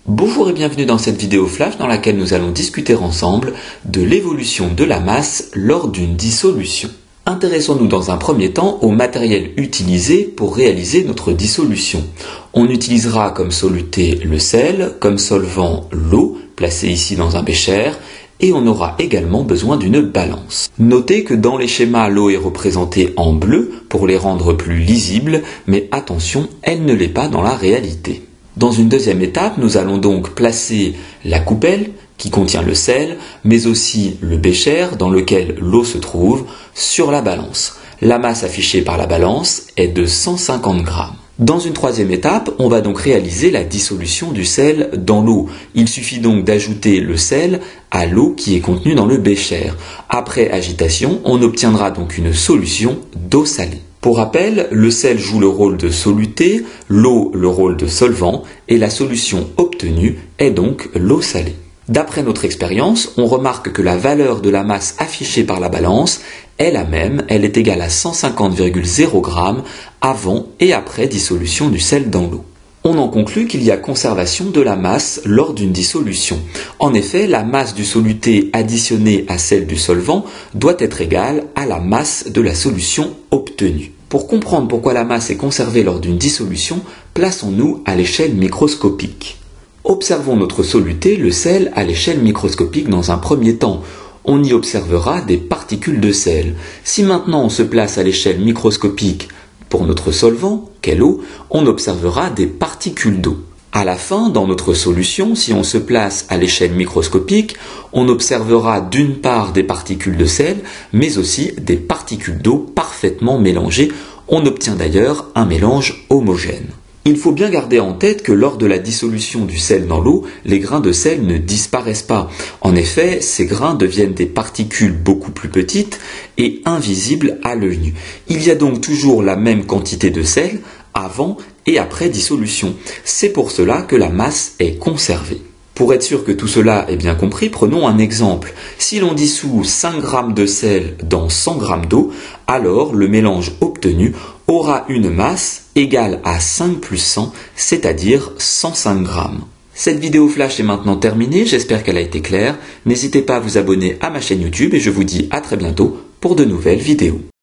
Bonjour et bienvenue dans cette vidéo flash dans laquelle nous allons discuter ensemble de l'évolution de la masse lors d'une dissolution. Intéressons-nous dans un premier temps au matériel utilisé pour réaliser notre dissolution. On utilisera comme soluté le sel, comme solvant l'eau, placée ici dans un bécher, et on aura également besoin d'une balance. Notez que dans les schémas, l'eau est représentée en bleu pour les rendre plus lisibles, mais attention, elle ne l'est pas dans la réalité. Dans une deuxième étape, nous allons donc placer la coupelle qui contient le sel, mais aussi le bécher dans lequel l'eau se trouve, sur la balance. La masse affichée par la balance est de 150 grammes. Dans une troisième étape, on va donc réaliser la dissolution du sel dans l'eau. Il suffit donc d'ajouter le sel à l'eau qui est contenue dans le bécher. Après agitation, on obtiendra donc une solution d'eau salée. Pour rappel, le sel joue le rôle de soluté, l'eau le rôle de solvant, et la solution obtenue est donc l'eau salée. D'après notre expérience, on remarque que la valeur de la masse affichée par la balance est la même, elle est égale à 150,0 g avant et après dissolution du sel dans l'eau. On en conclut qu'il y a conservation de la masse lors d'une dissolution. En effet, la masse du soluté additionnée à celle du solvant doit être égale à la masse de la solution obtenue. Pour comprendre pourquoi la masse est conservée lors d'une dissolution, plaçons-nous à l'échelle microscopique. Observons notre soluté, le sel, à l'échelle microscopique dans un premier temps. On y observera des particules de sel. Si maintenant on se place à l'échelle microscopique pour notre solvant, qu'est l'eau, on observera des particules d'eau. À la fin, dans notre solution, si on se place à l'échelle microscopique, on observera d'une part des particules de sel, mais aussi des particules d'eau parfaitement mélangées. On obtient d'ailleurs un mélange homogène. Il faut bien garder en tête que lors de la dissolution du sel dans l'eau, les grains de sel ne disparaissent pas. En effet, ces grains deviennent des particules beaucoup plus petites et invisibles à l'œil nu. Il y a donc toujours la même quantité de sel avant et après dissolution. C'est pour cela que la masse est conservée. Pour être sûr que tout cela est bien compris, prenons un exemple. Si l'on dissout 5 g de sel dans 100 g d'eau, alors le mélange obtenu aura une masse égale à 5 plus 100, c'est-à-dire 105 g. Cette vidéo flash est maintenant terminée, j'espère qu'elle a été claire. N'hésitez pas à vous abonner à ma chaîne YouTube et je vous dis à très bientôt pour de nouvelles vidéos.